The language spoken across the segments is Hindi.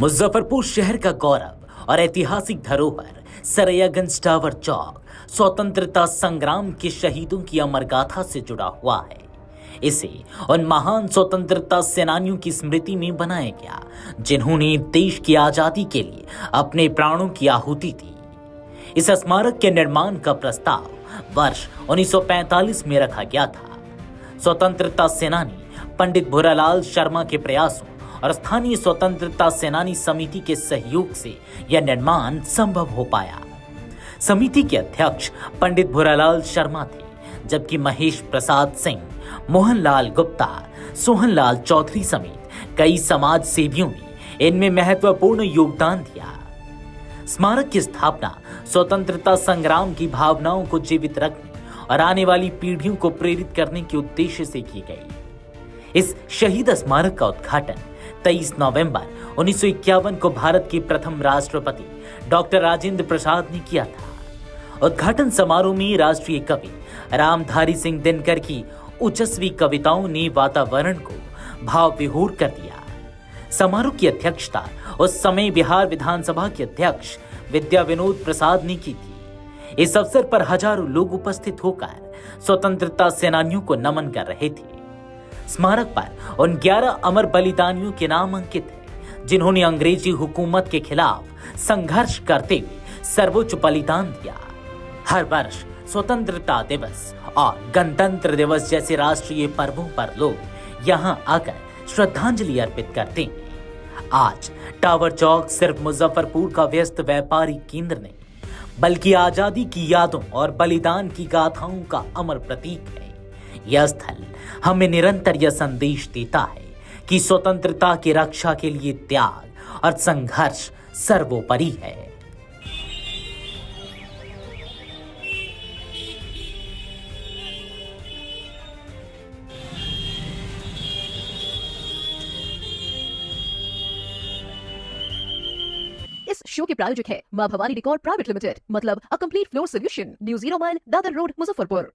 मुजफ्फरपुर शहर का गौरव और ऐतिहासिक धरोहर सरैयागंज टावर चौक स्वतंत्रता संग्राम के शहीदों की अमर गाथा से जुड़ा हुआ है। इसे उन महान स्वतंत्रता सेनानियों की स्मृति में बनाया गया जिन्होंने देश की आजादी के लिए अपने प्राणों की आहुति दी। इस स्मारक के निर्माण का प्रस्ताव वर्ष 1945 में रखा गया था। स्वतंत्रता सेनानी पंडित भूरालाल शर्मा के प्रयासों और स्थानीय स्वतंत्रता सेनानी समिति के सहयोग से यह निर्माण संभव हो पाया। समिति के अध्यक्ष पंडित भूरालाल शर्मा थे, जबकि महेश प्रसाद सिंह, मोहनलाल गुप्ता, सोहनलाल चौधरी समेत कई समाज सेवियों ने इनमें महत्वपूर्ण योगदान दिया। स्मारक की स्थापना स्वतंत्रता संग्राम की भावनाओं को जीवित रखने और आने वाली पीढ़ियों को प्रेरित करने के उद्देश्य से की गई। इस शहीद स्मारक का उद्घाटन 23 नवंबर 1951 को भारत के प्रथम राष्ट्रपति डॉक्टर राजेंद्र प्रसाद ने किया था। उद्घाटन समारोह में राष्ट्रीय कवि रामधारी सिंह दिनकर की ओजस्वी कविताओं ने वातावरण को भाव विभोर कर दिया। समारोह की अध्यक्षता उस समय बिहार विधानसभा के अध्यक्ष विद्या विनोद प्रसाद ने की थी। इस अवसर पर हजारों लोग उपस्थित होकर स्वतंत्रता सेनानियों को नमन कर रहे थे। स्मारक पर उन 11 अमर बलिदानियों के नाम अंकित है जिन्होंने अंग्रेजी हुकूमत के खिलाफ संघर्ष करते हुए सर्वोच्च बलिदान दिया। हर वर्ष स्वतंत्रता दिवस और गणतंत्र दिवस जैसे राष्ट्रीय पर्वों पर लोग यहां आकर श्रद्धांजलि अर्पित करते हैं। आज टावर चौक सिर्फ मुजफ्फरपुर का व्यस्त व्यापारिक केंद्र नहीं, बल्कि आजादी की यादों और बलिदान की गाथाओं का अमर प्रतीक है। यह स्थल हमें निरंतर यह संदेश देता है कि स्वतंत्रता की रक्षा के लिए त्याग और संघर्ष सर्वोपरि है। इस शो के प्रायोजक है मां भवानी डेकोर प्राइवेट लिमिटेड, मतलब a complete floor solution, new 0 mile, Dadar road, Muzaffarpur.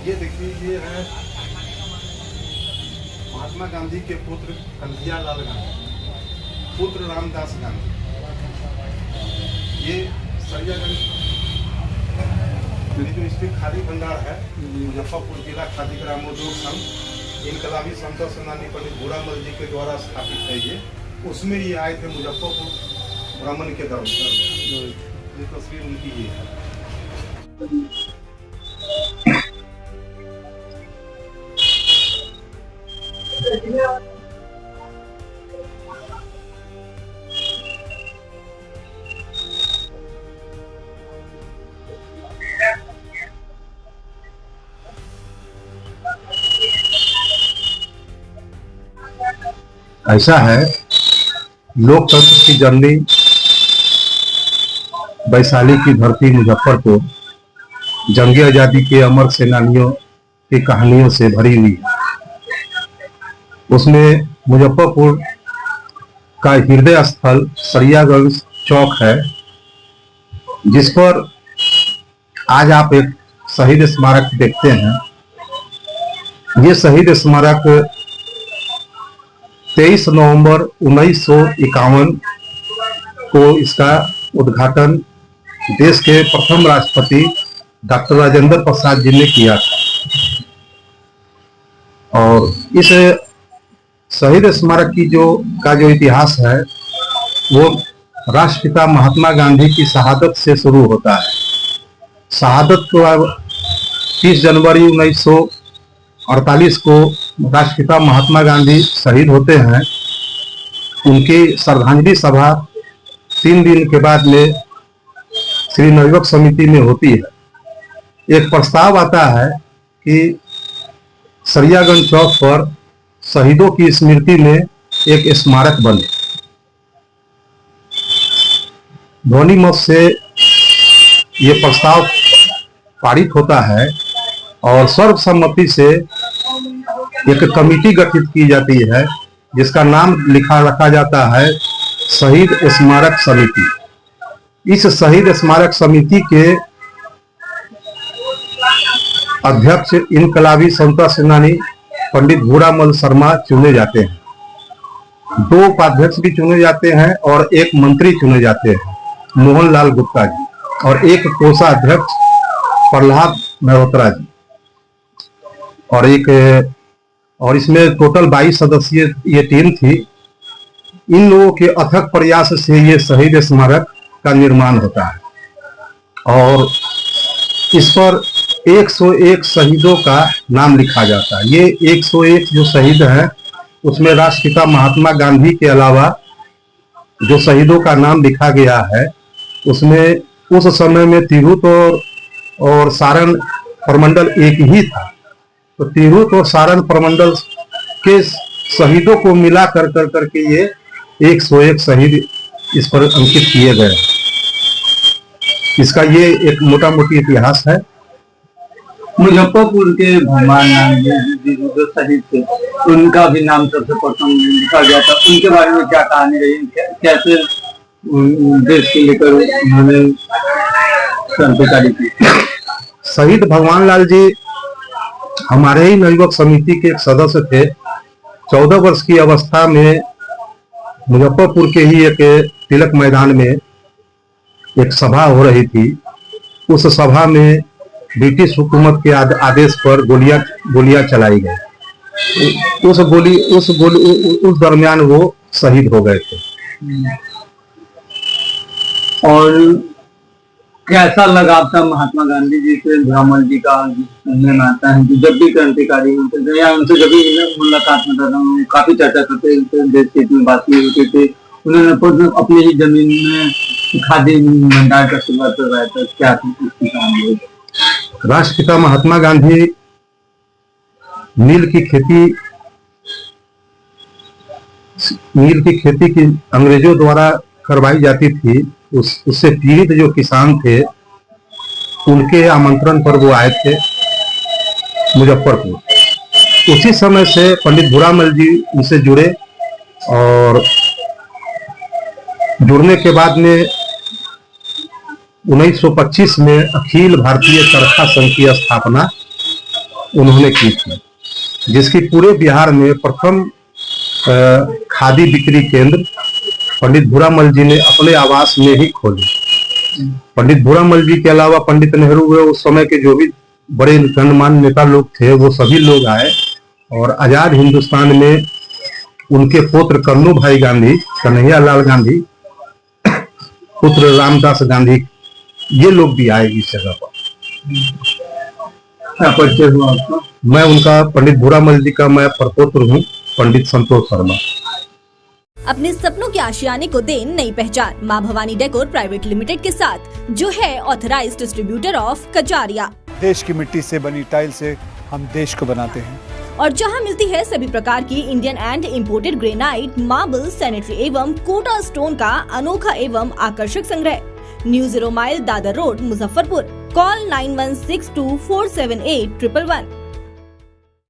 ये देखिए, ये है महात्मा गांधी के पुत्र कन्हैया लाल गांधी, पुत्र रामदास गांधी। ये सरैयागंज जो स्थित खादी भंडार है, मुजफ्फरपुर जिला खादी ग्रामोद्योग संघ इनकलाबी संत सेनानी पंडित भूरालाल जी के द्वारा स्थापित है। ये उसमें ये आए थे मुजफ्फरपुर भ्रमण के दौरान। ये तस्वीर उनकी ही है। ऐसा है, लोकतंत्र की जननी वैशाली की धरती मुजफ्फरपुर जंगे आजादी के अमर सेनानियों की कहानियों से भरी हुई है। उसमें मुजफ्फरपुर का हृदय स्थल सरैयागंज चौक है, जिस पर आज आप एक शहीद स्मारक देखते हैं। ये शहीद स्मारक 23 नवंबर 1951 को इसका उद्घाटन देश के प्रथम राष्ट्रपति डॉक्टर राजेंद्र प्रसाद जी ने किया था। और इस शहीद स्मारक की जो इतिहास है वो राष्ट्रपिता महात्मा गांधी की शहादत से शुरू होता है। शहादत को 30 जनवरी 1948 को राष्ट्रपिता महात्मा गांधी शहीद होते हैं। उनकी श्रद्धांजलि सभा 3 दिन के बाद में श्री नवयुवक समिति में होती है। एक प्रस्ताव आता है कि सरैयागंज चौक पर शहीदों की स्मृति में एक स्मारक बने। ध्वनिमत से ये प्रस्ताव पारित होता है और सर्वसम्मति से एक कमेटी गठित की जाती है, जिसका नाम रखा जाता है शहीद स्मारक समिति। इस शहीद स्मारक समिति के अध्यक्ष इनकलाबी समता सेनानी पंडित भूरामल शर्मा चुने जाते हैं। 2 उपाध्यक्ष भी चुने जाते हैं और 1 मंत्री चुने जाते हैं, मोहनलाल गुप्ता जी, और 1 कोषाध्यक्ष प्रहलाद मल्होत्रा जी, और इसमें टोटल 22 सदस्यीय ये टीम थी। इन लोगों के अथक प्रयास से ये शहीद स्मारक का निर्माण होता है और इस पर 101 शहीदों का नाम लिखा जाता है। ये 101 जो शहीद हैं उसमें राष्ट्रपिता महात्मा गांधी के अलावा जो शहीदों का नाम लिखा गया है उसमें उस समय में तिरहुत और सारण प्रमंडल एक ही था, तो तिरहुत और सारण प्रमंडल के शहीदों को मिला करके ये 101 शहीद इस पर अंकित किए गए। इसका ये एक मोटा मोटी इतिहास है। मुजफ्फरपुर के भगवान जी जो शहीद थे उनका भी नाम सबसे प्रथम लिखा गया था। उनके बारे में क्या कहानी रही, कैसे देश के लेकर उन्होंने क्रांतिकारी की? शहीद भगवान लाल जी हमारे ही नवयुवक समिति के एक सदस्य थे। 14 वर्ष की अवस्था में मुजफ्फरपुर के ही एक तिलक मैदान में एक सभा हो रही थी। उस सभा में ब्रिटिश हुकूमत के आदेश पर गोलियां चलाई गई। उस दरमियान वो शहीद हो गए थे। और कैसा लगाव था महात्मा गांधी जी से भूरामल जी का? सुनने में आता है कि जब भी क्रांतिकारी होते थे या उनसे जब भी मुलाकात में था काफी चर्चा करते थे, देश के में बात होते थे। उन्होंने खुद अपनी ही जमीन में खादी भंडार का शुरुआत करवाया था। क्या थी? राष्ट्रपिता महात्मा गांधी नील की खेती की अंग्रेजों द्वारा करवाई जाती थी। उससे पीड़ित जो किसान थे उनके आमंत्रण पर वो आए थे मुजफ्फरपुर। उसी समय से पंडित भूरामल जी उनसे जुड़े और जुड़ने के बाद में 1925 में अखिल भारतीय चरखा संघ की स्थापना उन्होंने की थी, जिसकी पूरे बिहार में प्रथम खादी बिक्री केंद्र पंडित भूरामल जी ने अपने आवास में ही खोली। पंडित भूरामल जी के अलावा पंडित नेहरू हुए, उस समय के जो भी बड़े गणमान्य नेता लोग थे वो सभी लोग आए और आजाद हिंदुस्तान में उनके पुत्र कन्नू भाई गांधी, कन्हैया लाल गांधी, पुत्र रामदास गांधी, ये लोग भी आए इस जगह पर। क्या परिचय हुआ आपका? मैं उनका पंडित भूरामल जी का मैं प्रपौत्र हूँ, पंडित संतोष शर्मा। अपने सपनों के आशियाने को दे नई पहचान माँ भवानी डेकोर प्राइवेट लिमिटेड के साथ, जो है ऑथराइज्ड डिस्ट्रीब्यूटर ऑफ कजारिया। देश की मिट्टी से बनी टाइल से हम देश को बनाते हैं और जहां मिलती है सभी प्रकार की Indian and imported granite, marble, sanitary एवं कोटा स्टोन का अनोखा एवं आकर्षक संग्रह। New 0 mile Dadar road, Muzaffarpur. Call 9162478111।